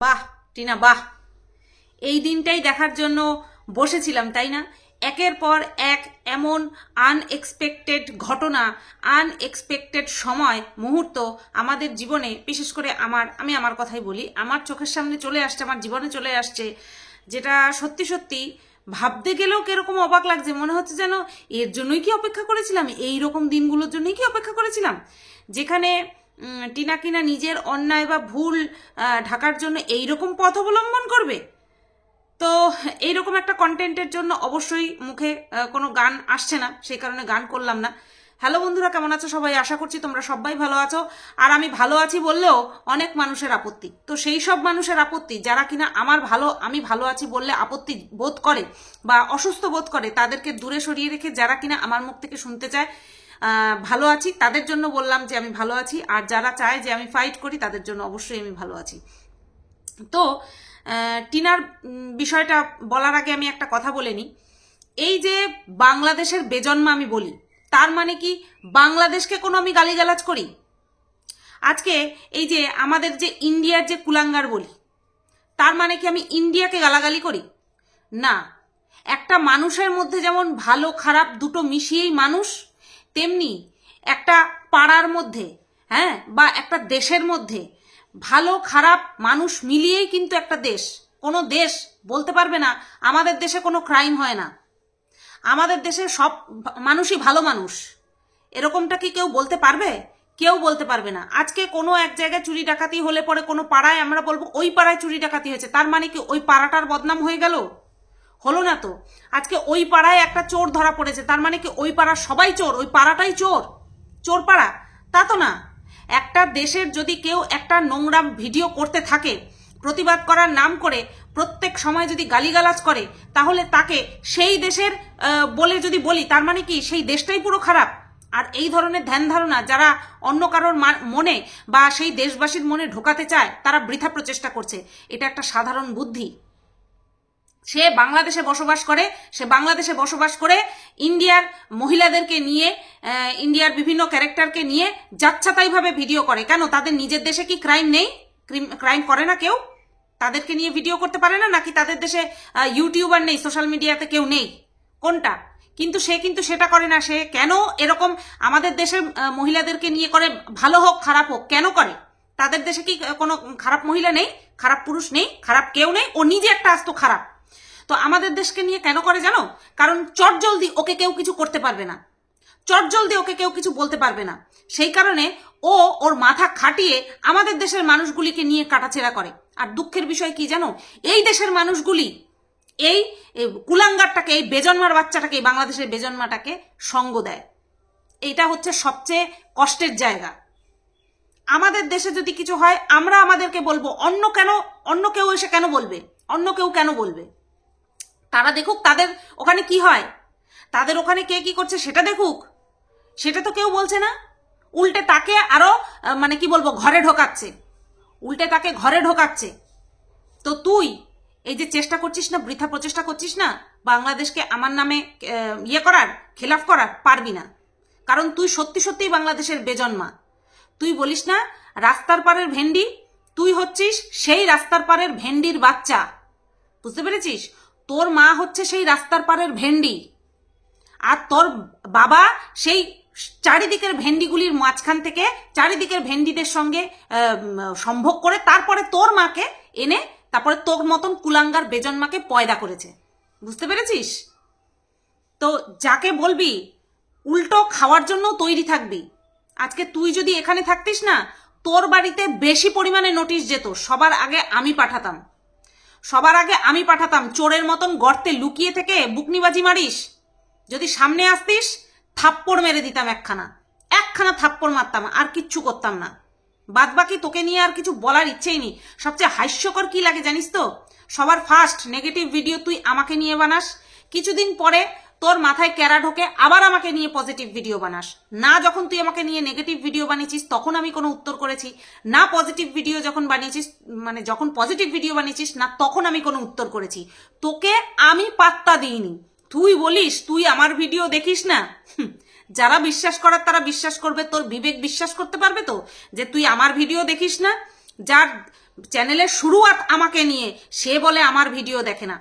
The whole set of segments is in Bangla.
বাহ টিনা বাহ, এই দিনটাই দেখার জন্য বসেছিলাম তাই না? একের পর এক এমন আনএক্সপেক্টেড ঘটনা, আনএক্সপেক্টেড সময় মুহূর্ত আমাদের জীবনে, বিশেষ করে আমি আমার কথাই বলি, আমার চোখের সামনে চলে আসছে, আমার জীবনে চলে আসছে, যেটা সত্যি সত্যি ভাবতে গেলেও কিরকম অবাক লাগছে। মনে হচ্ছে যেন এর জন্যই কি অপেক্ষা করেছিলাম, এই রকম দিনগুলোর জন্যই কি অপেক্ষা করেছিলাম, যেখানে টিনা কিনা নিজের অন্যায় বা ভুল ঢাকার জন্য এইরকম পথ অবলম্বন করবে। তো এইরকম একটা কন্টেন্টের জন্য অবশ্যই মুখে কোনো গান আসছে না, সেই কারণে গান করলাম না। হ্যালো বন্ধুরা, কেমন আছো সবাই? আশা করছি তোমরা সবাই ভালো আছো। আর আমি ভালো আছি বললেও অনেক মানুষের আপত্তি, তো সেই সব মানুষের আপত্তি যারা কিনা আমি ভালো আছি বললে আপত্তি বোধ করে বা অসুস্থ বোধ করে, তাদেরকে দূরে সরিয়ে রেখে যারা কিনা আমার মুখ থেকে শুনতে চায় ভালো আছি, তাদের জন্য বললাম যে আমি ভালো আছি। আর যারা চায় যে আমি ফাইট করি, তাদের জন্য অবশ্যই আমি ভালো আছি। তো টিনার বিষয়টা বলার আগে আমি একটা কথা বলে নিই। এই যে বাংলাদেশের বেজন্মা আমি বলি, তার মানে কি বাংলাদেশকে কোনো আমি গালিগালাজ করি? আজকে এই যে আমাদের যে ইন্ডিয়ার যে কুলাঙ্গার বলি, তার মানে কি আমি ইন্ডিয়াকে গালাগালি করি? না। একটা মানুষের মধ্যে যেমন ভালো খারাপ দুটো মিশিয়েই মানুষ, তেমনি একটা পাড়ার মধ্যে, হ্যাঁ, বা একটা দেশের মধ্যে ভালো খারাপ মানুষ মিলিয়েই কিন্তু একটা দেশ। কোনো দেশ বলতে পারবে না আমাদের দেশে কোনো ক্রাইম হয় না, আমাদের দেশে সব মানুষই ভালো মানুষ, এরকমটা কি কেউ বলতে পারবে? কেউ বলতে পারবে না। আজকে কোনো এক জায়গায় চুরি ডাকাতি হলে পরে কোনো পাড়ায় আমরা বলবো ওই পাড়ায় চুরি ডাকাতি হয়েছে, তার মানে কি ওই পাড়াটার বদনাম হয়ে গেল? হলো না তো। আজকে ওই পাড়ায় একটা চোর ধরা পড়েছে, তার মানে কি ওই পাড়ার সবাই চোর, ওই পাড়াটাই চোর, চোর পাড়া? তা তো না। একটা দেশের যদি কেউ একটা নোংরা ভিডিও করতে থাকে, প্রতিবাদ করার নাম করে প্রত্যেক সময় যদি গালিগালাজ করে, তাহলে তাকে সেই দেশের বলে যদি বলি, তার মানে কি সেই দেশটাই পুরো খারাপ? আর এই ধরনের ধ্যান ধারণা যারা অন্য কারোর মনে বা সেই দেশবাসীর মনে ঢোকাতে চায়, তারা বৃথা প্রচেষ্টা করছে। এটা একটা সাধারণ বুদ্ধি। সে বাংলাদেশে বসবাস করে ইন্ডিয়ার মহিলাদেরকে নিয়ে, ইন্ডিয়ার বিভিন্ন ক্যারেক্টারকে নিয়ে যাচ্ছাতাইভাবে ভিডিও করে। কেন? তাদের নিজের দেশে কি ক্রাইম নেই? ক্রাইম করে না কেউ? তাদেরকে নিয়ে ভিডিও করতে পারে না? নাকি তাদের দেশে ইউটিউবার নেই, সোশ্যাল মিডিয়াতে কেউ নেই? কোনটা? কিন্তু সে কিন্তু সেটা করে না। সে কেন এরকম আমাদের দেশের মহিলাদেরকে নিয়ে করে? ভালো হোক খারাপ হোক, কেন করে? তাদের দেশে কি কোনো খারাপ মহিলা নেই, খারাপ পুরুষ নেই, খারাপ কেউ নেই? ও নিজে একটা আস্ত খারাপ। তো আমাদের দেশকে নিয়ে কেন করে জানো? কারণ চটজলদি ওকে কেউ কিছু করতে পারবে না, চটজলদি ওকে কেউ কিছু বলতে পারবে না। সেই কারণে ও ওর মাথা খাটিয়ে আমাদের দেশের মানুষগুলিকে নিয়ে কাটাছেড়া করে। আর দুঃখের বিষয় কি জানো? এই দেশের মানুষগুলি এই কুলাঙ্গারটাকে, এই বেজন্মার বাচ্চাটাকে, এই বাংলাদেশের বেজন্মাটাকে সঙ্গ দেয়। এইটা হচ্ছে সবচেয়ে কষ্টের জায়গা। আমাদের দেশে যদি কিছু হয়, আমরা আমাদেরকে বলবো, অন্য কেউ এসে কেন বলবে? অন্য কেউ কেন বলবে? তারা দেখুক তাদের ওখানে কি হয়, তাদের ওখানে কে কি করছে সেটা দেখুক। সেটা তো কেউ বলছে না। উল্টে তাকে আরো মানে কি বলবো, ঘরে ঢোকাচ্ছে। তো তুই এই যে চেষ্টা করছিস না, বৃথা প্রচেষ্টা করছিস না, বাংলাদেশকে আমার নামে খেলাফ করার পারবি না। কারণ তুই সত্যি সত্যিই বাংলাদেশের বেজন্মা। তুই বলিস না রাস্তার পারের ভেন্ডি, তুই হচ্ছিস সেই রাস্তার পারের ভেন্ডির বাচ্চা। বুঝতে পেরেছিস? তোর মা হচ্ছে সেই রাস্তার পারের ভেন্ডি, আর তোর বাবা সেই চারিদিকের ভেন্ডিগুলির মাঝখান থেকে চারিদিকের ভেন্ডিদের সঙ্গে সম্ভোগ করে তারপরে তোর মাকে এনে তারপরে তোর মতন কুলাঙ্গার বেজন্মাকে পয়দা করেছে। বুঝতে পেরেছিস? তো যাকে বলবি উল্টো খাওয়ার জন্য তৈরি থাকবি। আজকে তুই যদি এখানে থাকতিস না, তোর বাড়িতে বেশি পরিমাণে নোটিশ যেত। সবার আগে আমি পাঠাতাম। চোরের মতন গর্তে লুকিয়ে থেকে বুকনিবাজি মারিস, যদি সামনে আসতিস থাপ্পড় মেরে দিতাম, একখানা থাপ্পড় মারতাম, আর কিচ্ছু করতাম না। বাদ বাকি তোকে নিয়ে আর কিছু বলার ইচ্ছেই নেই। সবচেয়ে হাস্যকর কি লাগে জানিস তো? সবার ফার্স্ট নেগেটিভ ভিডিও তুই আমাকে নিয়ে বানাস, কিছুদিন পরে তোর মাথায় ক্যারা ঢোকে আবার আমাকে নিয়ে পজিটিভ ভিডিও বানাস। না, যখন তুই আমাকে নিয়ে নেগেটিভ ভিডিও বানিয়েছিস তখন আমি কোনো উত্তর করেছি না, পজিটিভ ভিডিও যখন বানিয়েছিস, মানে যখন পজিটিভ ভিডিও বানিয়েছিস না, তখন আমি কোনো উত্তর করেছি? তোকে আমি পাত্তা দিইনি। তুই বলিস তুই আমার ভিডিও দেখিস না। যারা বিশ্বাস করার তারা বিশ্বাস করবে। তোর বিবেক বিশ্বাস করতে পারবে তো যে তুই আমার ভিডিও দেখিস না? যার চ্যানেলের শুরুয়াত আমাকে নিয়ে, সে বলে আমার ভিডিও দেখে না।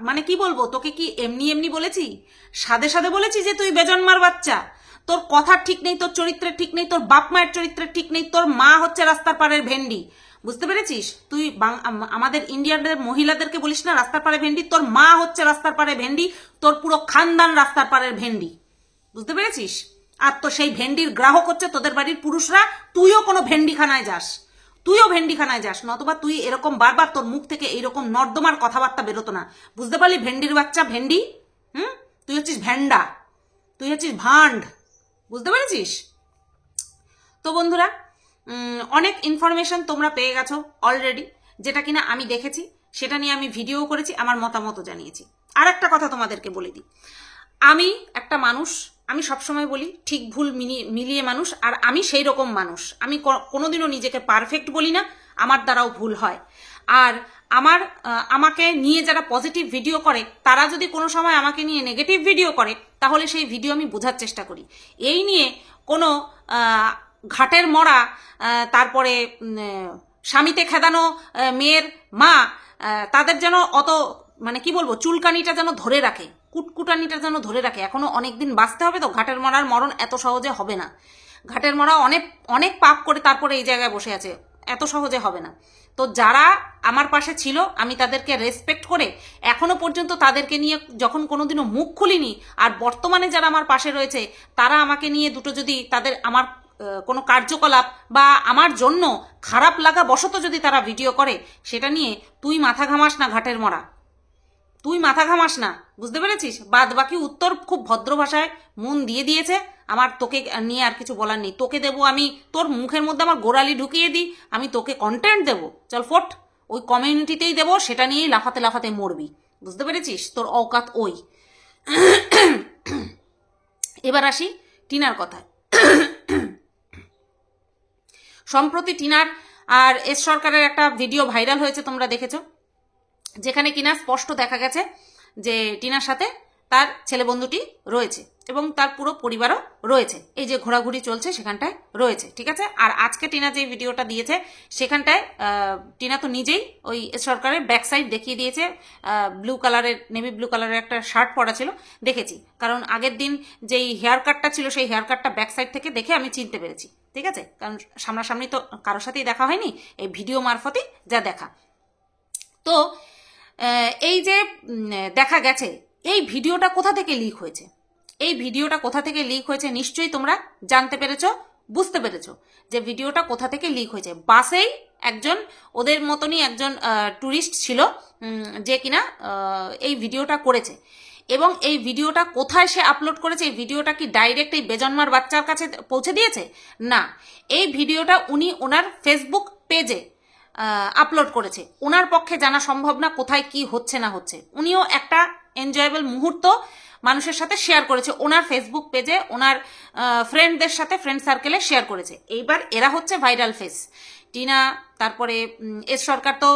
মানে কি বলবো, তোকে কি এমনি এমনি বলেছি? সাদে সাদে বলেছি যে তুই বেজন্মার বাচ্চা, তোর কথার ঠিক নেই, তোর চরিত্রের ঠিক নেই, তোর বাপ মায়ের চরিত্রের ঠিক নেই, তোর মা হচ্ছে রাস্তার পাড়ের ভেন্ডি, বুঝতে পেরেছিস? তুই আমাদের ইন্ডিয়ানদের মহিলাদেরকে বলিস না রাস্তার পাড়ে ভেন্ডি, তোর মা হচ্ছে রাস্তার পাড়ে ভেন্ডি, তোর পুরো খানদান রাস্তার পাড়ের ভেন্ডি, বুঝতে পেরেছিস? আর তো সেই ভেন্ডির গ্রাহক হচ্ছে তোদের বাড়ির পুরুষরা। তুইও কোনো ভেন্ডিখানায় যাস, তুইও ভেন্ডিখানায় যাস, নতুবা তুই এরকম বারবার তোর মুখ থেকে এইরকম নর্দমার কথাবার্তা বেরোতো না, বুঝতে পারলি? ভেন্ডির বাচ্চা ভেন্ডি, তুই হচ্ছিস ভ্যান্ডা, তুই হচ্ছিস ভান্ড, বুঝতে পেরেছিস? তো বন্ধুরা, অনেক ইনফরমেশন তোমরা পেয়ে গেছো অলরেডি, যেটা কিনা আমি দেখেছি, সেটা নিয়ে আমি ভিডিও করেছি, আমার মতামত জানিয়েছি। আর একটা কথা তোমাদেরকে বলে দিই, আমি একটা মানুষ, আমি সবসময় বলি ঠিক ভুল মিলিয়ে মানুষ, আর আমি সেই রকম মানুষ। আমি কোনোদিনও নিজেকে পারফেক্ট বলি না, আমার দ্বারাও ভুল হয়। আর আমাকে নিয়ে যারা পজিটিভ ভিডিও করে, তারা যদি কোনো সময় আমাকে নিয়ে নেগেটিভ ভিডিও করে, তাহলে সেই ভিডিও আমি বোঝার চেষ্টা করি। এই নিয়ে কোনো ঘাটের মরা, তারপরে স্বামীতে খেদানো মেয়ের মা, তাদের যেন অত মানে কি বলবো, চুলকানিটা যেন ধরে রাখে, কুটকুটানিটা যেন ধরে রাখে। এখনো অনেকদিন বাঁচতে হবে, তো ঘাটের মরার মরণ এত সহজে হবে না। ঘাটের মরা অনেক অনেক পাপ করে তারপরে এই জায়গায় বসে আছে, এত সহজে হবে না। তো যারা আমার পাশে ছিল, আমি তাদেরকে রেসপেক্ট করে এখনো পর্যন্ত তাদেরকে নিয়ে যখন কোনোদিনও মুখ খুলিনি, আর বর্তমানে যারা আমার পাশে রয়েছে, তারা আমাকে নিয়ে দুটো যদি তাদের আমার কোনো কার্যকলাপ বা আমার জন্য খারাপ লাগা বশত যদি তারা ভিডিও করে, সেটা নিয়ে তুই মাথা ঘামাস না ঘাটের মরা, তুই মাথা ঘামাস না, বুঝতে পেরেছিস? বাদ বাকি উত্তর খুব ভদ্র ভাষায় মন দিয়ে দিয়েছে। আমার তোকে নিয়ে আর কিছু বলার নেই। তোকে দেবো আমি, তোর মুখের মধ্যে আমার গোড়ালি ঢুকিয়ে দিই, আমি তোকে কন্টেন্ট দেবো, চল ফোট, ওই কমিউনিটিতেই দেবো, সেটা নিয়েই লাফাতে লাফাতে মরবি, বুঝতে পেরেছিস? তোর অকাত ওই। এবার আসি টিনার কথায়। সম্প্রতি টিনার আর এস সরকারের একটা ভিডিও ভাইরাল হয়েছে, তোমরা দেখেছো, যেখানে কিনা স্পষ্ট দেখা গেছে যে টিনার সাথে তার ছেলে বন্ধুটি রয়েছে এবং তার পুরো পরিবারও রয়েছে। এই যে ঘোরাঘুরি চলছে সেখানটায় রয়েছে, ঠিক আছে? আর আজকে টিনা যে ভিডিওটা দিয়েছে সেখানটায় টিনা তো নিজেই ওই সরকারের ব্যাক সাইড দেখিয়ে দিয়েছে। ব্লু কালারের, নেভি ব্লু কালারের একটা শার্ট পরা ছিল, দেখেছি। কারণ আগের দিন যেই হেয়ার কাটটা ছিল, সেই হেয়ার কাটটা ব্যাক সাইড থেকে দেখে আমি চিনতে পেরেছি, ঠিক আছে? কারণ সামনাসামনি তো কারোর সাথেই দেখা হয়নি, এই ভিডিও মারফতেই যা দেখা। তো এই যে দেখা গেছে, এই ভিডিওটা কোথা থেকে লিক হয়েছে, এই ভিডিওটা কোথা থেকে লিক হয়েছে নিশ্চয়ই তোমরা জানতে পেরেছো, বুঝতে পেরেছো যে ভিডিওটা কোথা থেকে লিক হয়েছে। বাসেই একজন ওদের মতনই একজন ট্যুরিস্ট ছিল, যে কিনা এই ভিডিওটা করেছে। এবং এই ভিডিওটা কোথায় সে আপলোড করেছে, এই ভিডিওটা কি ডাইরেক্ট এই বেজন্মার বাচ্চার কাছে পৌঁছে দিয়েছে? না, এই ভিডিওটা উনি ওনার ফেসবুক পেজে আপলোড করেছে। ওনার পক্ষে জানা সম্ভব না কোথায় কি হচ্ছে না হচ্ছে। উনিও একটা এনজয়েবল মুহূর্ত মানুষের সাথে শেয়ার করেছে ওনার ফেসবুক পেজে, ওনার ফ্রেন্ডদের সাথে, ফ্রেন্ড সার্কেলে শেয়ার করেছে। এইবার এরা হচ্ছে ভাইরাল ফেস, টিনা, তারপরে এস সরকার তো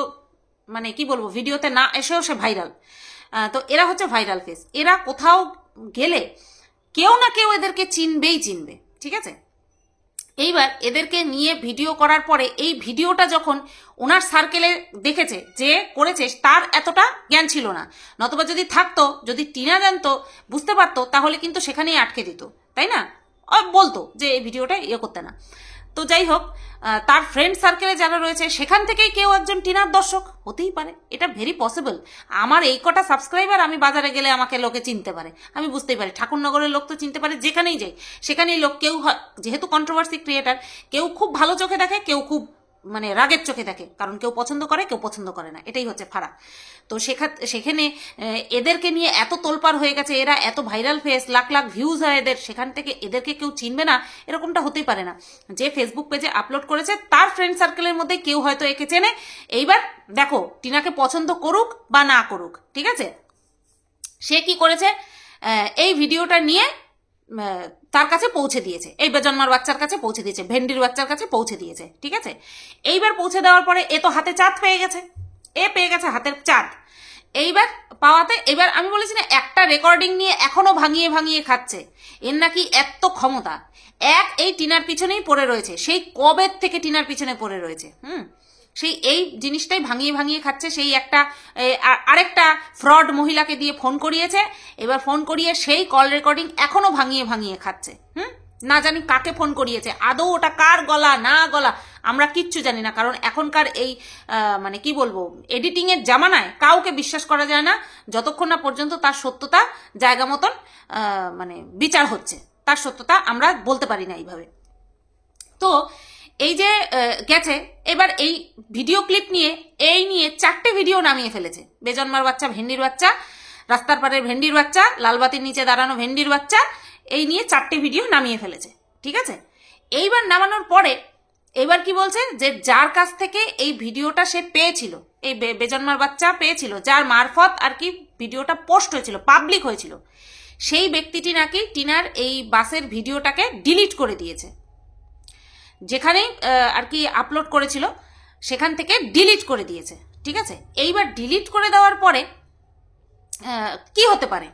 মানে কি বলবো, ভিডিওতে না এসেও সে ভাইরাল। তো এরা হচ্ছে ভাইরাল ফেস। এরা কোথাও গেলে কেউ না কেউ এদেরকে চিনবেই চিনবে, ঠিক আছে? এইবার এদেরকে নিয়ে ভিডিও করার পরে এই ভিডিওটা যখন ওনার সার্কেলে দেখেছে যে করেছে, তার এতটা জ্ঞান ছিল না। নতুবা যদি থাকতো, যদি টিনা জানতো, বুঝতে পারতো, তাহলে কিন্তু সেখানেই আটকে দিত, তাই না? বলতো যে এই ভিডিওটা ইয়ে করতে না। তো যাই হোক, তার ফ্রেন্ড সার্কেলে যারা রয়েছে সেখান থেকেই কেউ একজন টিনার দর্শক হতেই পারে, এটা ভেরি পসিবল। আমার এই কটা সাবস্ক্রাইবার, আমি বাজারে গেলে আমাকে লোকে চিনতে পারে, আমি বুঝতেই পারি। ঠাকুরনগরের লোক তো চিনতে পারে, যেখানেই যাই সেখানেই লোক, কেউ যেহেতু কন্ট্রোভার্সি ক্রিয়েটার, কেউ খুব ভালো চোখে দেখে, কেউ খুব মানে রাগের চোখে দেখে, কারণ কেউ পছন্দ করে, কেউ পছন্দ করে না, এটাই হচ্ছে ফারাক। তো সেখানে এদেরকে নিয়ে এত তোলপাড় হয়ে গেছে, এরা এত viral face, lakh lakh views হয় এদের, সেখান থেকে এদেরকে কেউ চিনবে না, এরকমটা হতেই পারে না। যে ফেসবুক পেজে আপলোড করেছে তার ফ্রেন্ড সার্কেলের মধ্যে কেউ হয়তো একে চেনে। এইবার দেখো, টিনাকে পছন্দ করুক বা না করুক, ঠিক আছে, সে কি করেছে, এই ভিডিওটা নিয়ে তার কাছে পৌঁছে দিয়েছে, এই বেজন্মার বাচ্চার কাছে পৌঁছে দিয়েছে, ভেন্ডির বাচ্চার কাছে পৌঁছে দিয়েছে, ঠিক আছে? এইবার পৌঁছে দেওয়ার পরে এ তো হাতে চাঁদ পেয়ে গেছে, এ পেয়ে গেছে হাতের চাঁদ। এইবার পাওয়াতে, এবার আমি বলেছি না, একটা রেকর্ডিং নিয়ে এখনো ভাঙিয়ে ভাঙিয়ে খাচ্ছে। এর নাকি এত ক্ষমতা। এই টিনার পিছনেই পড়ে রয়েছে, সেই কবের থেকে টিনার পিছনে পড়ে রয়েছে। সেই এই জিনিসটাই ভাঙিয়ে ভাঙিয়ে খাচ্ছে। সেই একটা আরেকটা ফ্রড মহিলাকে দিয়ে ফোন করিয়েছে, এবার ফোন করিয়ে সেই কল রেকর্ডিং এখনো ভাঙিয়ে ভাঙিয়ে খাচ্ছে। না জানি কাকে ফোন করিয়েছে, আদৌ ওটা কার গলা না গলা আমরা কিচ্ছু জানি না, কারণ এখনকার এই মানে কি বলবো এডিটিং এর জামানায় কাউকে বিশ্বাস করা যায় না যতক্ষণ না পর্যন্ত তার সত্যতা জায়গা মতন মানে বিচার হচ্ছে, তার সত্যতা আমরা বলতে পারি না এইভাবে। তো এই যে গেছে, এবার এই ভিডিও ক্লিপ নিয়ে নিয়ে 4টে ভিডিও নামিয়ে ফেলেছে। বেজন্মার বাচ্চা, ভেন্ডির বাচ্চা, রাস্তার পাড়ের ভেন্ডির বাচ্চা, লালবাতির নিচে দাঁড়ানো ভেন্ডির বাচ্চা, এই নিয়ে 4টে ভিডিও নামিয়ে ফেলেছে। ঠিক আছে, এইবার নামানোর পরে এবার কি বলছে যে যার কাছ থেকে এই ভিডিওটা সে পেয়েছিল, এই বেজন্মার বাচ্চা পেয়েছিল, যার মারফত আর কি ভিডিওটা পোস্ট হয়েছিল, পাবলিক হয়েছিল, সেই ব্যক্তিটি নাকি টিনার এই বাসের ভিডিওটাকে ডিলিট করে দিয়েছে। যেখানেই আর কি আপলোড করেছিল সেখান থেকে ডিলিট করে দিয়েছে। ঠিক আছে, এইবার ডিলিট করে দেওয়ার পরে কি হতে পারে,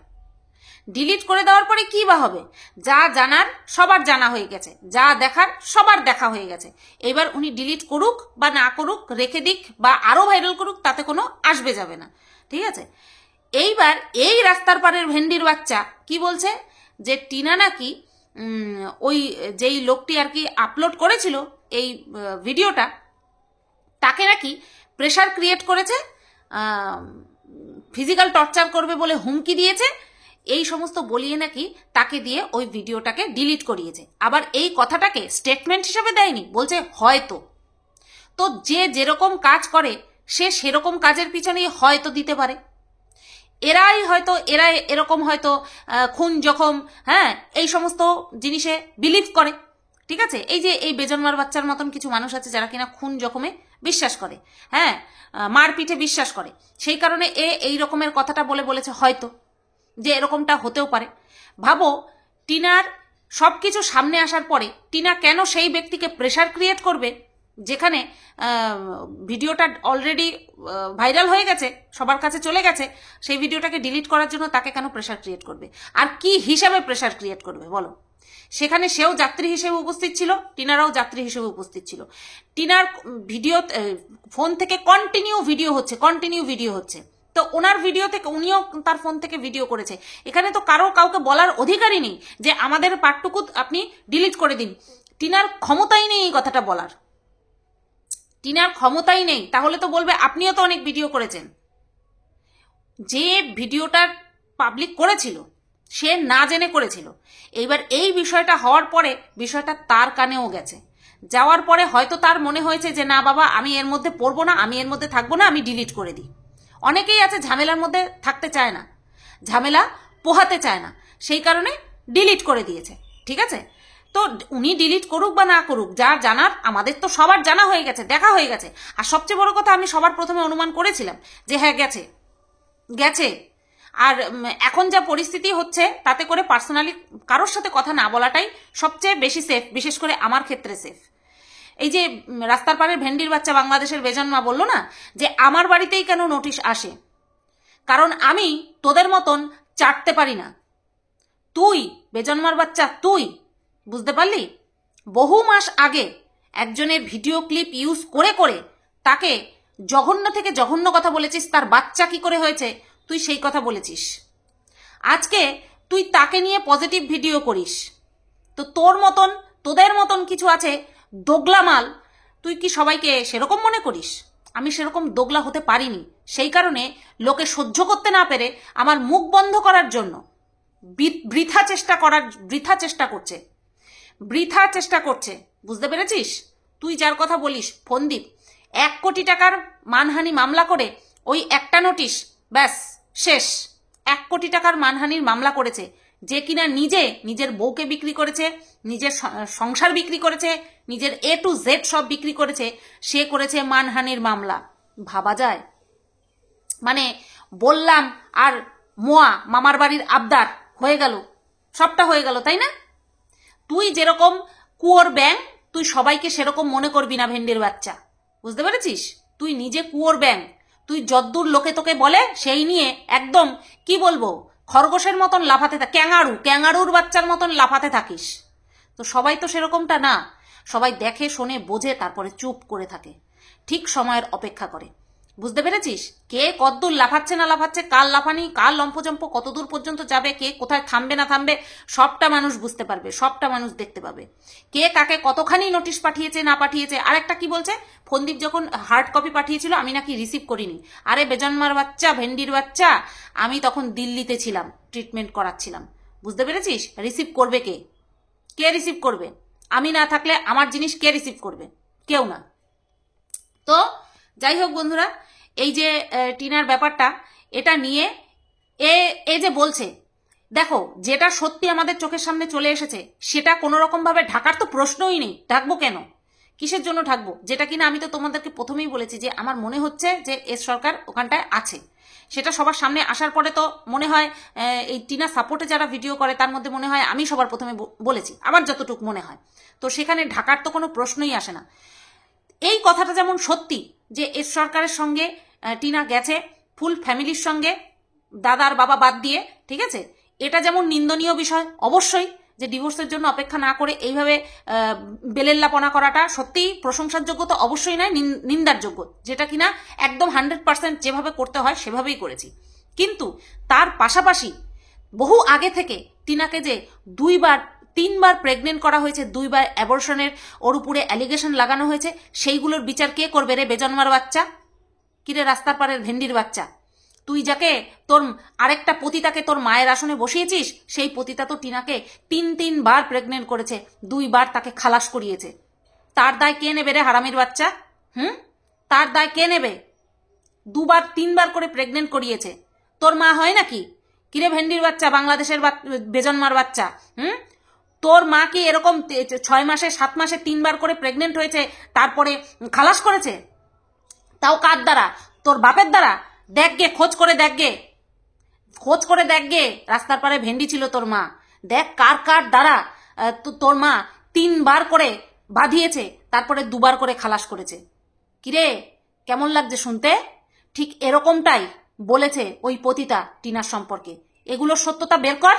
ডিলিট করে দেওয়ার পরে কি বা হবে, যা জানার সবার জানা হয়ে গেছে, যা দেখার সবার দেখা হয়ে গেছে। এবার উনি ডিলিট করুক বা না করুক, রেখে দিক বা আরো ভাইরাল করুক, তাতে কোনো আসবে যাবে না। ঠিক আছে, এইবার এই রাস্তার পাড়ের ভেন্ডির বাচ্চা কি বলছে যে টিনা নাকি ওই যেই লোকটি আর কি আপলোড করেছিল এই ভিডিওটা, তাকে নাকি প্রেশার ক্রিয়েট করেছে, ফিজিক্যাল টর্চার করবে বলে হুমকি দিয়েছে, এই সমস্ত বলিয়ে নাকি তাকে দিয়ে ওই ভিডিওটাকে ডিলিট করিয়েছে। আবার এই কথাটাকে স্টেটমেন্ট হিসেবে দেয়নি, বলছে হয়তো। তো যে যেরকম কাজ করে সে সেরকম কাজের পিছনেই হয়তো দিতে পারে। এরা এরকম হয়তো খুন জখম, হ্যাঁ, এই সমস্ত জিনিসে বিলিভ করে। ঠিক আছে, এই যে এই বেজন্মার বাচ্চার মতন কিছু মানুষ আছে যারা কিনা খুন জখমে বিশ্বাস করে, হ্যাঁ, মারপিঠে বিশ্বাস করে, সেই কারণে এই রকমের কথাটা বলেছে হয়তো যে এরকমটা হতেও পারে। ভাবো, টিনার সব কিছু সামনে আসার পরে টিনা কেন সেই ব্যক্তিকে প্রেশার ক্রিয়েট করবে, যেখানে ভিডিওটা অলরেডি ভাইরাল হয়ে গেছে, সবার কাছে চলে গেছে, সেই ভিডিওটাকে ডিলিট করার জন্য তাকে কেন প্রেশার ক্রিয়েট করবে? আর কি হিসাবে প্রেশার ক্রিয়েট করবে বলো? সেখানে সেও যাত্রী হিসেবে উপস্থিত ছিল, টিনারাও যাত্রী হিসেবে উপস্থিত ছিল। টিনার ভিডিও ফোন থেকে কন্টিনিউ ভিডিও হচ্ছে, তো ওনার ভিডিও থেকে উনিও তার ফোন থেকে ভিডিও করেছে। এখানে তো কাউকে বলার অধিকারই নেই যে আমাদের পার্টটুকু আপনি ডিলিট করে দিন। টিনার ক্ষমতাই নেই এই কথাটা বলার, টিনার ক্ষমতাই নেই। তাহলে তো বলবে আপনিও তো অনেক ভিডিও করেছেন। যে ভিডিওটা পাবলিক করেছিল সে না জেনে করেছিল। এইবার এই বিষয়টা হওয়ার পরে বিষয়টা তার কানেও গেছে, যাওয়ার পরে হয়তো তার মনে হয়েছে যে না বাবা, আমি এর মধ্যে পড়বো না, আমি এর মধ্যে থাকবো না, আমি ডিলিট করে দিই। অনেকেই আছে ঝামেলার মধ্যে থাকতে চায় না, ঝামেলা পোহাতে চায় না, সেই কারণে ডিলিট করে দিয়েছে। ঠিক আছে, তো উনি ডিলিট করুক বা না করুক, যা জানার আমাদের তো সবার জানা হয়ে গেছে, দেখা হয়ে গেছে। আর সবচেয়ে বড় কথা, আমি সবার প্রথমে অনুমান করেছিলাম যে হ্যাঁ গেছে। আর এখন যা পরিস্থিতি হচ্ছে তাতে করে পার্সোনালি কারোর সাথে কথা না বলাটাই সবচেয়ে বেশি সেফ, বিশেষ করে আমার ক্ষেত্রে সেফ। এই যে রাস্তার পাড়ের ভেন্ডির বাচ্চা বাংলাদেশের বেজন্মা বললো না যে আমার বাড়িতেই কেন নোটিশ আসে, কারণ আমি তোদের মতন চাটতে পারি না। তুই বেজন্মার বাচ্চা, তুই বুঝতে পারলি? বহু মাস আগে একজনের ভিডিও ক্লিপ ইউজ করে তাকে জঘন্য থেকে জঘন্য কথা বলেছিস, তার বাচ্চা কি করে হয়েছে তুই সেই কথা বলেছিস। আজকে তুই তাকে নিয়ে পজিটিভ ভিডিও করিস। তো তোদের মতন কিছু আছে দোগলা মাল, তুই কি সবাইকে সেরকম মনে করিস? আমি সেরকম দোগলা হতে পারিনি, সেই কারণে লোকে সহ্য করতে না পেরে আমার মুখ বন্ধ করার জন্য বৃথা চেষ্টা করছে। বুঝতে পেরেছিস? তুই যার কথা বলিস ফন্দীপ, 1 কোটি টাকার মানহানি মামলা করে ওই একটা নোটিশ, ব্যাস শেষ। 1 কোটি টাকার মানহানির মামলা করেছে, যে কিনা নিজের বউকে বিক্রি করেছে, নিজের সংসার বিক্রি করেছে, নিজের A to Z সব বিক্রি করেছে, সে করেছে মানহানির মামলা। ভাবা যায়? মানে বললাম আর মামার বাড়ির আবদার হয়ে গেল, সবটা হয়ে গেল, তাই না? তুই যেরকম কুয়োর ব্যাং, তুই সবাইকে সেরকম মনে করবি না ভেন্ডির বাচ্চা। বুঝতে পেরেছিস? তুই নিজে কুয়োর ব্যাং, তুই যদ্দূর লোকে তোকে বলে সেই নিয়ে একদম কি বলবো খরগোশের মতন লাফাতে ক্যাঙ্গারুর বাচ্চার মতন লাফাতে থাকিস। তো সবাই তো সেরকমটা না, সবাই দেখে শোনে বোঝে তারপরে চুপ করে থাকে। ঠিক সময়ের অপেক্ষা করে। বুঝতে পেরেছিস? কে কতদূর লাফাচ্ছে না লাফাচ্ছে, কার লাফানি, কার লম্ফজম্প কতদূর পর্যন্ত যাবে, কে কোথায় থামবে না থামবে, সবটা মানুষ বুঝতে পারবে, সবটা মানুষ দেখতে পাবে। কে কাকে কতখানি নোটিশ পাঠিয়েছে না পাঠিয়েছে। আর একটা কি বলছে, ফন্দীপ যখন হার্ড কপি পাঠিয়েছিল আমি নাকি রিসিভ করিনি। আরে বেজন্মার বাচ্চা, ভেন্ডির বাচ্চা, আমি তখন দিল্লিতে ছিলাম, ট্রিটমেন্ট করাচ্ছিলাম। বুঝতে পেরেছিস? রিসিভ করবে কে? কে রিসিভ করবে? আমি না থাকলে আমার জিনিস কে রিসিভ করবে? কেউ না। তো যাই হোক বন্ধুরা, এই যে টিনার ব্যাপারটা, এটা নিয়ে এ যে বলছে, দেখো যেটা সত্যি আমাদের চোখের সামনে চলে এসেছে সেটা কোনো রকম ভাবে ঢাকার তো প্রশ্নই নেই। ঢাকবো কেন? কিসের জন্য ঢাকবো? যেটা কিনা আমি তো তোমাদেরকে প্রথমেই বলেছি যে আমার মনে হচ্ছে যে এস সরকার ওখানটায় আছে। সেটা সবার সামনে আসার পরে তো মনে হয় এই টিনা সাপোর্টে যারা ভিডিও করে তার মধ্যে মনে হয় আমি সবার প্রথমে বলেছি, আমার যতটুকু মনে হয়। তো সেখানে ঢাকার তো কোনো প্রশ্নই আসে না। এই কথাটা যেমন সত্যি যে এস সরকারের সঙ্গে টিনা গেছে ফুল ফ্যামিলির সঙ্গে, দাদার বাবা বাদ দিয়ে, ঠিক আছে, এটা যেমন নিন্দনীয় বিষয় অবশ্যই, যে ডিভোর্সের জন্য অপেক্ষা না করে এইভাবে বেলেল্লাপনা করাটা সত্যিই প্রশংসার যোগ্য তো অবশ্যই নয়, নিন্দার যোগ্য, যেটা কিনা একদম 100% যেভাবে করতে হয় সেভাবেই করেছি। কিন্তু তার পাশাপাশি বহু আগে থেকে টিনাকে যে 3বার প্রেগনেন্ট করা হয়েছে, 2বার অ্যাবর্শনের ওর উপরে অ্যালিগেশন লাগানো হয়েছে, সেইগুলোর বিচার কে করবে রে বেজন্মার বাচ্চা? কিরে রাস্তার পাড়ের ভেন্ডির বাচ্চা, তুই যাকে তোর আরেকটা পতিতাকে তোর মায়ের আসনে বসিয়েছিস, সেই পতিতা তো টিনাকে 3বার প্রেগনেন্ট করেছে, 2বার তাকে খালাস করিয়েছে। তার দায় কে নেবে রে হারামির বাচ্চা? তার দায় কে নেবে? 2বার 3বার করে প্রেগনেন্ট করিয়েছে, তোর মা হয় নাকি? কিরে ভেন্ডির বাচ্চা, বাংলাদেশের বেজন্মার বাচ্চা, তোর মা কি এরকম 6 মাসে 7 মাসে 3বার করে প্রেগনেন্ট হয়েছে তারপরে খালাস করেছে? তাও কার দ্বারা? তোর বাপের দ্বারা? দেখ গে, খোঁজ করে দেখ গে, খোঁজ করে দেখ গে, রাস্তার পারে ভেন্ডি ছিল তোর মা, দেখ কার কার দ্বারা তোর মা 3বার করে বাঁধিয়েছে তারপরে 2বার করে খালাস করেছে। কিরে কেমন লাগছে শুনতে? ঠিক এরকমটাই বলেছে ওই পতিতা টিনার সম্পর্কে। এগুলোর সত্যতা বের কর।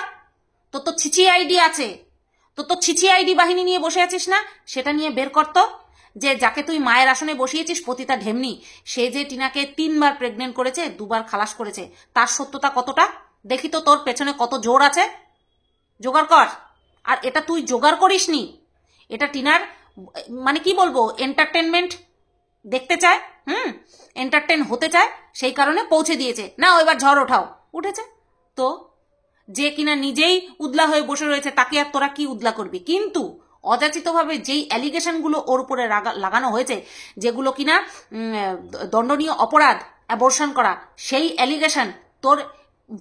তোর তো ছিচি আইডি আছে, তোর তো ছিচি আইডি বাহিনী নিয়ে বসে আছিস না, সেটা নিয়ে বের কর তো। যে যাকে তুই মায়ের আসনে বসিয়েছিস পতিতা ঢেমনি, সে যে টিনাকে 3বার প্রেগনেন্ট করেছে, 2বার খালাস করেছে, তার সত্যতা কতটা দেখি তো। তোর পেছনে কত জোর আছে, জোগাড় কর। আর এটা তুই জোগাড় করিসনি, এটা টিনার মানে কি বলবো, এন্টারটেনমেন্ট দেখতে চায়, এন্টারটেন হতে চায়, সেই কারণে পৌঁছে দিয়েছে। না এবার ঝড় ওঠাও, উঠেছে তো। যে কিনা নিজেই উদলা হয়ে বসে রয়েছে তাকে আর তোরা কি উদলা করবি? কিন্তু অযাচিতভাবে যেই অ্যালিগেশনগুলো ওর উপরে লাগানো হয়েছে, যেগুলো কিনা দণ্ডনীয় অপরাধ, অ্যাবর্শন করা, সেই অ্যালিগেশন তোর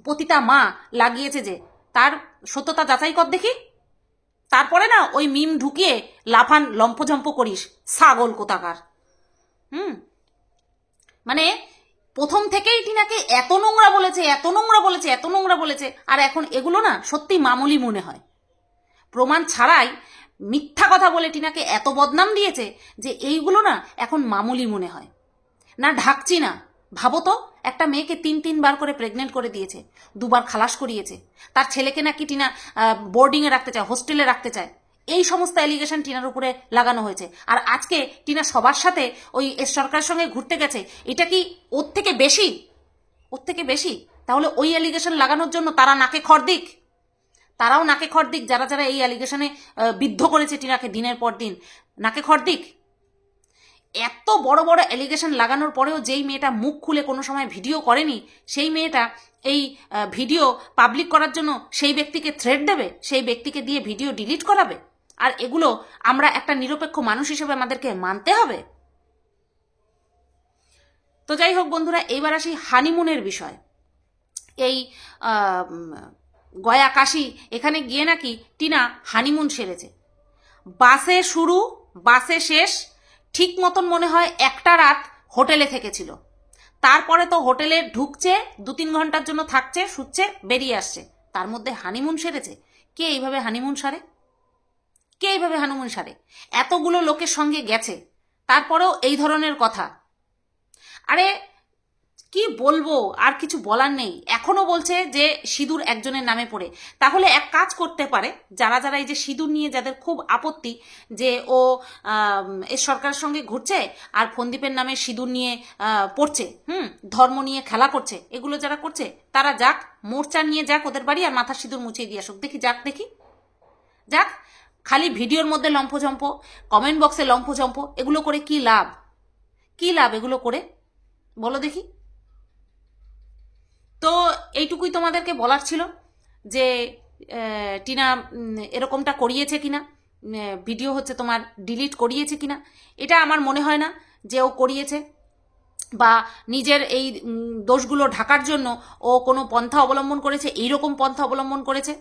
পতিতা মা লাগিয়েছে, যে তার সত্যতা যাচাই কর দেখি। তারপরে না ওই মিম ঢুকিয়ে লাফান লম্ফঝম্প করিস, ছাগল কোথাকার। মানে প্রথম থেকেই টিনাকে এত নোংরা বলেছে, এত নোংরা বলেছে, এত নোংরা বলেছে, আর এখন এগুলো না সত্যি মামুলি মনে হয়। প্রমাণ ছাড়াই মিথ্যা কথা বলে টিনাকে এত বদনাম দিয়েছে যে এইগুলো না এখন মামুলি মনে হয়। না ঢাকছি না, ভাবো তো, একটা মেয়েকে 3বার করে প্রেগনেন্ট করে দিয়েছে, 2বার খালাস করিয়েছে, তার ছেলেকে নাকি টিনা বোর্ডিংয়ে রাখতে চায়, হোস্টেলে রাখতে চায়, এই সমস্ত অ্যালিগেশন টিনার উপরে লাগানো হয়েছে। আর আজকে টিনা সবার সাথে ওই এস সরকারের সঙ্গে ঘুরতে গেছে, এটা কি ওর থেকে বেশি? ওর থেকে বেশি? তাহলে ওই অ্যালিগেশন লাগানোর জন্য তারা নাকে খড় দিক, তারাও নাকে খড় দিক, যারা যারা এই অ্যালিগেশনে বিদ্ধ করেছে টিনাকে দিনের পর দিন, নাকে খড় দিক। এত বড় বড় অ্যালিগেশন লাগানোর পরেও যেই মেয়েটা মুখ খুলে কোনো সময় ভিডিও করেনি, সেই মেয়েটা এই ভিডিও পাবলিক করার জন্য সেই ব্যক্তিকে থ্রেট দেবে, সেই ব্যক্তিকে দিয়ে ভিডিও ডিলিট করাবে। আর এগুলো আমরা একটা নিরপেক্ষ মানুষ হিসেবে আমাদেরকে মানতে হবে। তো যাই হোক বন্ধুরা, এইবার আসি হানিমুনের বিষয়। এই গয়া কাশি এখানে গিয়ে নাকি টিনা হানিমুন সেরেছে। বাসে শুরু, বাসে শেষ, ঠিক মতন মনে হয় একটা রাত হোটেলে থেকেছিল। তারপরে তো হোটেলে ঢুকছে, 2-3 ঘন্টার জন্য থাকছে, শুচ্ছে, বেরিয়ে আসছে, তার মধ্যে হানিমুন সেরেছে। কে এইভাবে হানিমুন সারে? কে এইভাবে হানিমুন সারে? এতগুলো লোকের সঙ্গে গেছে, তারপরেও এই ধরনের কথা। আরে কি বলবো, আর কিছু বলার নেই। এখনো বলছে যে সিঁদুর একজনের নামে পড়ে। তাহলে এক কাজ করতে পারে, যারা যারা এই যে সিঁদুর নিয়ে যাদের খুব আপত্তি যে ও এই সরকারের সঙ্গে ঘুরছে আর ফন্দীপের নামে সিঁদুর নিয়ে পড়ছে, ধর্ম নিয়ে খেলা করছে, এগুলো যারা করছে তারা যাক, মোর্চা নিয়ে যাক ওদের বাড়ি আর মাথার সিঁদুর মুছিয়ে দিয়ে আসুক। দেখি, যাক। খালি ভিডিওর মধ্যে লম্ফঝম্প, কমেন্ট বক্সে লম্ফঝম্প, এগুলো করে কি লাভ? এগুলো করে বলো দেখি। তো এইটুকুই তোমাদেরকে বলার ছিল যে টিনা এরকমটা করিয়েছে কিনা, ভিডিও হচ্ছে তোমার ডিলিট করিয়েছে কিনা। এটা আমার মনে হয় না যে ও করিয়েছে, বা নিজের এই দোষগুলো ঢাকার জন্য ও কোনো পন্থা অবলম্বন করেছে, এইরকম পন্থা অবলম্বন করেছে,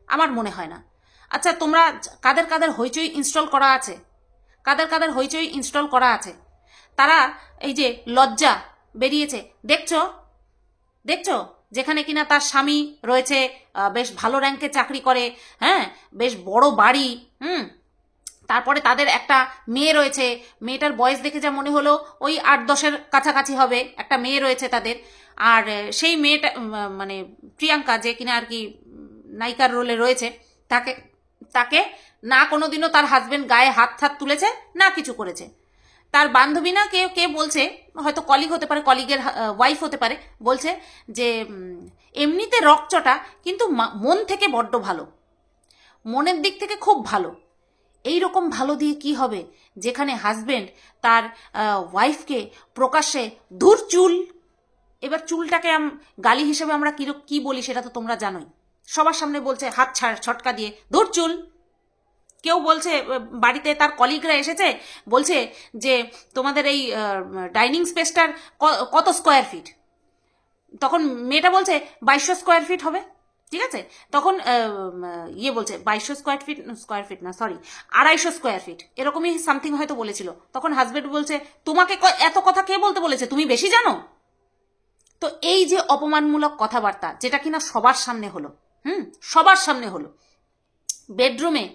আমার মনে হয় না। আচ্ছা, তোমরা কাদের কাদের হইচই ইনস্টল করা আছে, তারা এই যে লজ্জা বেরিয়েছে দেখছো, যেখানে কিনা তার স্বামী রয়েছে, বেশ ভালো র্যাঙ্কে চাকরি করে, হ্যাঁ, বেশ বড় বাড়ি, তারপরে তাদের একটা মেয়ে রয়েছে, মেয়েটার বয়স দেখে যা মনে হলো ওই 8-10-এর কাছাকাছি হবে, একটা মেয়ে রয়েছে তাদের। আর সেই মেয়েটা মানে প্রিয়াঙ্কা, যে কিনা আর কি নায়িকার রোলে রয়েছে, তাকে না কোনোদিনও তার হাজবেন্ড গায়ে হাত তুলেছে, না কিছু করেছে। তার বান্ধবী না কে বলছে, হয়তো কলিগ হতে পারে, কলিগের ওয়াইফ হতে পারে, বলছে যে এমনিতে রকচটা, কিন্তু মন থেকে বড্ড ভালো, মনের দিক থেকে খুব ভালো। এই রকম ভালো দিয়ে কি হবে, যেখানে হাজবেন্ড তার ওয়াইফকে প্রকাশ্যে ধুর চুল, এবার চুলটাকে গালি হিসেবে আমরা কি বলি সেটা তো তোমরা জানোই, সবার সামনে বলছে হাত ছটকা দিয়ে ধুর চুল। কেউ বলছে, বাড়িতে তার কলিগরা এসেছে, বলছে যে তোমাদের এই ডাইনিং স্পেসটার কত স্কোয়ার ফিট, তখন মেয়েটা বলছে 2200 স্কোয়ার ফিট হবে, ঠিক আছে। তখন বলছে 2200 স্কোয়ার ফিট না, সরি 250 স্কোয়ার ফিট, এরকমই সামথিং হয়তো বলেছিল। তখন হাজবেন্ড বলছে তোমাকে এত কথা কে বলতে বলেছে, তুমি বেশি জানো। তো এই যে অপমানমূলক কথাবার্তা, যেটা কিনা সবার সামনে হলো, বেডরুমে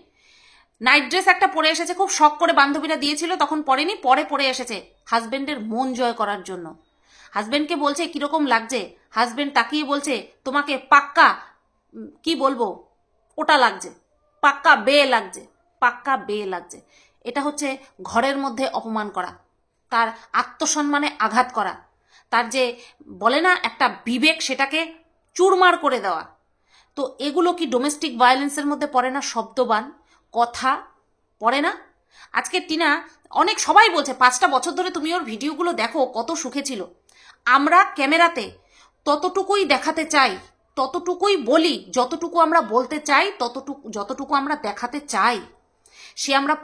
নাইট ড্রেস একটা পরে এসেছে, খুব শখ করে বান্ধবীরা দিয়েছিল, তখন পরেনি, পরে এসেছে হাজবেন্ডের মন জয় করার জন্য। হাজবেন্ডকে বলছে কিরকম লাগছে, হাজবেন্ড তাকিয়ে বলছে তোমাকে পাক্কা কি বলবো ওটা লাগছে, পাক্কা বেয়ে লাগছে। এটা হচ্ছে ঘরের মধ্যে অপমান করা, তার আত্মসম্মানে আঘাত করা, তার যে বলে না একটা বিবেক, সেটাকে চুরমার করে দেওয়া। তো এগুলো কি ডোমেস্টিক ভায়োলেন্সের মধ্যে পড়ে না? শব্দবান কথা পড়ে না? আজকে টিনা অনেক সবাই বলছে 5টা বছর ধরে তুমি ওর ভিডিওগুলো দেখো, কত সুখে ছিল। আমরা ক্যামেরাতে ততটুকুই দেখাতে চাই, ততটুকুই বলি যতটুকু আমরা বলতে চাই, যতটুকু আমরা দেখাতে চাই। সে আমরা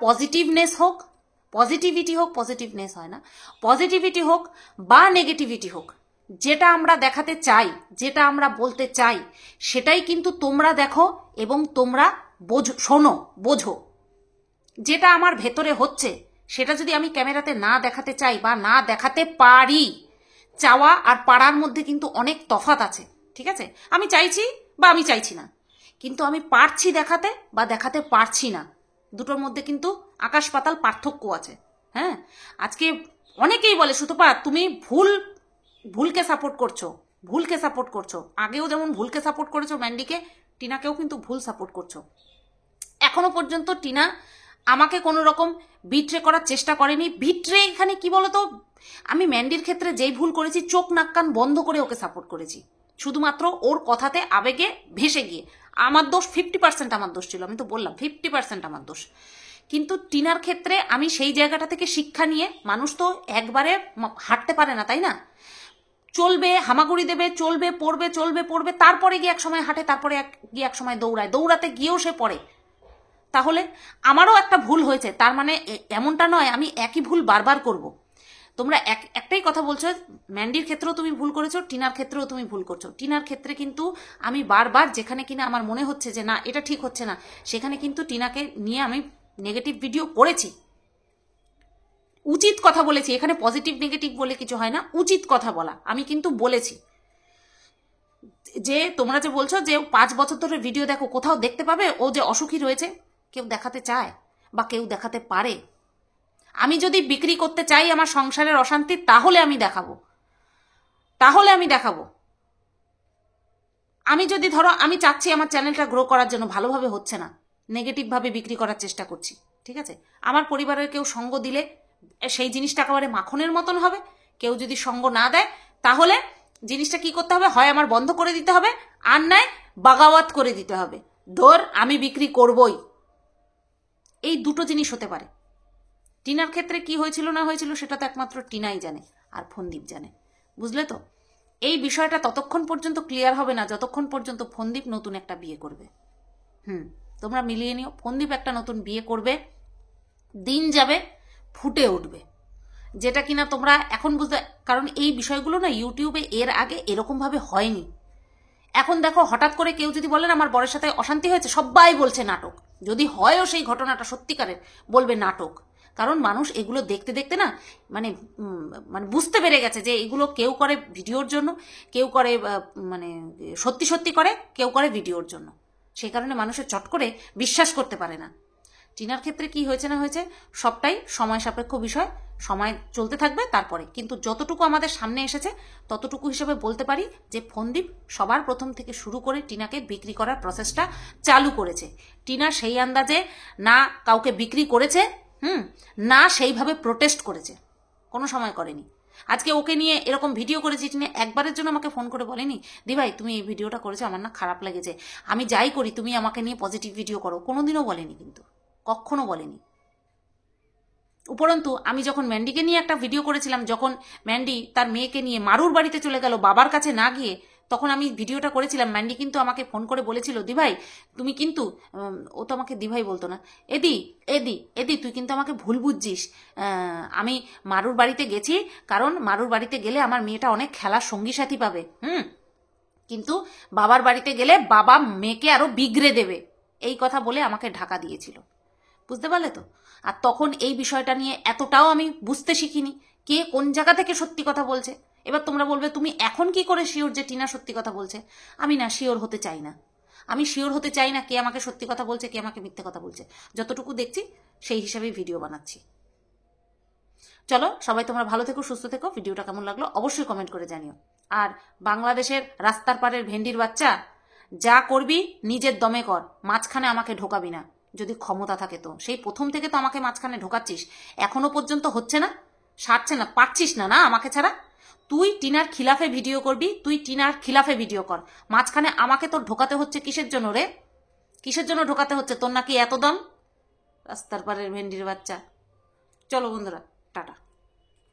পজিটিভিটি হোক বা নেগেটিভিটি হোক, যেটা আমরা দেখাতে চাই, যেটা আমরা বলতে চাই, সেটাই কিন্তু তোমরা দেখো এবং তোমরা বোঝো। যেটা আমার ভেতরে হচ্ছে, সেটা যদি আমি ক্যামেরাতে না দেখাতে চাই বা না দেখাতে পারি, চাওয়া আর পারার মধ্যে কিন্তু অনেক তফাৎ আছে, ঠিক আছে। আমি চাইছি বা আমি চাইছি না, কিন্তু আমি পারছি দেখাতে বা দেখাতে পারছি না, দুটোর মধ্যে কিন্তু আকাশ পাতাল পার্থক্য আছে। হ্যাঁ, আজকে অনেকেই বলে সুতপা তুমি ভুলকে সাপোর্ট করছো, আগেও যেমন ভুলকে সাপোর্ট করেছো ম্যান্ডিকে, টিনাকেও কিন্তু ভুল সাপোর্ট করছো। এখনো পর্যন্ত টিনা আমাকে কোনো রকম বিট্রে করার চেষ্টা করেনি। বিট্রে এখানে কি বলতো, আমি ম্যান্ডির ক্ষেত্রে যেই ভুল করেছি, চোখ নাক কান বন্ধ করে ওকে সাপোর্ট করেছি, শুধুমাত্র ওর কথাতে আবেগে ভেসে গিয়ে। আমার দোষ 50% আমার দোষ ছিল, আমি তো বললাম 50% আমার দোষ। কিন্তু টিনার ক্ষেত্রে আমি সেই জায়গাটা থেকে শিক্ষা নিয়ে, মানুষ তো একবারে হাঁটতে পারে না, তাই না? চলবে, হামাগুড়ি দেবে, চলবে পড়বে, তারপরে গিয়ে এক সময় হাঁটে, তারপরে গিয়ে এক সময় দৌড়াতে গিয়েও সে পড়ে। তাহলে আমারও একটা ভুল হয়েছে, তার মানে এমনটা নয় আমি একই ভুল বারবার করব। তোমরা একটাই কথা বলছো, ম্যান্ডির ক্ষেত্রেও তুমি ভুল করেছো, টিনার ক্ষেত্রেও তুমি ভুল করছো। টিনার ক্ষেত্রে কিন্তু আমি বারবার যেখানে কিনা আমার মনে হচ্ছে যে না এটা ঠিক হচ্ছে না, সেখানে কিন্তু টিনাকে নিয়ে আমি নেগেটিভ ভিডিও করেছি, উচিত কথা বলেছি। এখানে পজিটিভ নেগেটিভ বলে কিছু হয় না, উচিত কথা বলা আমি কিন্তু বলেছি। যে তোমরা যে বলছো যে 5 বছর ধরে ভিডিও দেখো, কোথাও দেখতে পাবে ও যে অসুখী রয়েছে? কেউ দেখাতে চায় বা কেউ দেখাতে পারে? আমি যদি বিক্রি করতে চাই আমার সংসারের অশান্তি, তাহলে আমি দেখাবো। তাহলে আমি দেখাবো। আমি যদি ধরো আমি চাচ্ছি আমার চ্যানেলটা গ্রো করার জন্য, ভালোভাবে হচ্ছে না, নেগেটিভভাবে বিক্রি করার চেষ্টা করছি, ঠিক আছে, আমার পরিবারের কেউ সঙ্গ দিলে সেই জিনিসটা একেবারে মাখনের মতন হবে। কেউ যদি সঙ্গ না দেয় তাহলে জিনিসটা কি করতে হবে, হয় আমার বন্ধ করে দিতে হবে, আর নয় বাগাওয়াত করে দিতে হবে, ধর আমি বিক্রি করবই। এই দুটো জিনিস হতে পারে। টিনার ক্ষেত্রে কি হয়েছিল না হয়েছিল সেটা তো একমাত্র টিনাই জানে আর ফোনদীপ জানে, বুঝলে তো। এই বিষয়টা ততক্ষণ পর্যন্ত ক্লিয়ার হবে না যতক্ষণ পর্যন্ত ফোনদীপ নতুন একটা বিয়ে করবে। তোমরা মিলিয়ে নিও, ফোনদীপ একটা নতুন বিয়ে করবে, দিন যাবে ফুটে উঠবে, যেটা কিনা তোমরা এখন বুঝতে, কারণ এই বিষয়গুলো না ইউটিউবে এর আগে এরকমভাবে হয়নি। এখন দেখো হঠাৎ করে কেউ যদি বলেন আমার বরের সাথে অশান্তি হয়েছে, সবাই বলছে নাটক। যদি হয়ও সেই ঘটনাটা সত্যিকারের, বলবে নাটক। কারণ মানুষ এগুলো দেখতে দেখতে না মানে মানে বুঝতে পেরে গেছে যে এগুলো কেউ করে ভিডিওর জন্য, কেউ করে মানে সত্যি সত্যি করে, কেউ করে ভিডিওর জন্য। সেই কারণে মানুষের চট করে বিশ্বাস করতে পারে না। টিনার ক্ষেত্রে কি হয়েছে না হয়েছে সবটাই সময় সাপেক্ষ বিষয়, সময় চলতে থাকবে। তারপরে কিন্তু যতটুকু আমাদের সামনে এসেছে ততটুকু হিসেবে বলতে পারি যে ফোনদীপ সবার প্রথম থেকে শুরু করে টিনাকে বিক্রি করার প্রসেসটা চালু করেছে। টিনা সেই আন্দাজে না কাউকে বিক্রি করেছে, না সেইভাবে প্রোটেস্ট করেছে, কোনো সময় করেনি। আজকে ওকে নিয়ে এরকম ভিডিও করেছি, টিনা একবারের জন্য আমাকে ফোন করে বলেনি দি ভাই তুমি এই ভিডিওটা করেছো আমার না খারাপ লেগেছে, আমি যাই করি তুমি আমাকে নিয়ে পজিটিভ ভিডিও করো, কোনোদিনও বলেনি, কিন্তু কখনো বলেনি। উপরন্তু আমি যখন ম্যান্ডিকে নিয়ে একটা ভিডিও করেছিলাম, যখন ম্যান্ডি তার মেয়েকে নিয়ে মারুর বাড়িতে চলে গেল বাবার কাছে না গিয়ে, তখন আমি ভিডিওটা করেছিলাম। ম্যান্ডি কিন্তু আমাকে ফোন করে বলেছিল দিভাই তুমি কিন্তু, ও তো আমাকে দিভাই বলতো না, এদি এদি এদি তুই কিন্তু আমাকে ভুল বুঝছিস, আমি মারুর বাড়িতে গেছি কারণ মারুর বাড়িতে গেলে আমার মেয়েটা অনেক খেলার সঙ্গী সাথী পাবে, কিন্তু বাবার বাড়িতে গেলে বাবা মেয়েকে আরো বিগড়ে দেবে, এই কথা বলে আমাকে ঢাকা দিয়েছিল, বুঝতে পারলে তো। আর তখন এই বিষয়টা নিয়ে এতটাও আমি বুঝতে শিখিনি কে কোন জায়গা থেকে সত্যি কথা বলছে। এবার তোমরা বলবে তুমি এখন কি করে শিওর যে টিনা সত্যি কথা বলছে। আমি না শিওর হতে চাই না, আমি শিওর হতে চাই না কে আমাকে সত্যি কথা বলছে কে আমাকে মিথ্যে কথা বলছে। যতটুকু দেখছি সেই হিসাবেই ভিডিও বানাচ্ছি। চলো সবাই তোমরা ভালো থেকো, সুস্থ থেকো। ভিডিওটা কেমন লাগলো অবশ্যই কমেন্ট করে জানিও। আর বাংলাদেশের রাস্তার পাড়ের ভেন্ডির বাচ্চা, যা করবি নিজের দমে কর, মাঝখানে আমাকে ঢোকাবি না, যদি ক্ষমতা থাকে তো। সেই প্রথম থেকে তো আমাকে মাঝখানে ঢোকাচ্ছিস, এখনো পর্যন্ত হচ্ছে না, সারছে না, পারছিস না না আমাকে ছাড়া। তুই টিনার খিলাফে ভিডিও করবি, তুই টিনার খিলাফে ভিডিও কর, মাঝখানে আমাকে তোর ঢোকাতে হচ্ছে কিসের জন্য রে? কিসের জন্য ঢোকাতে হচ্ছে তোর? নাকি এত দম? রাস্তার পাড়ের ভেন্ডির বাচ্চা। চলো বন্ধুরা, টাটা।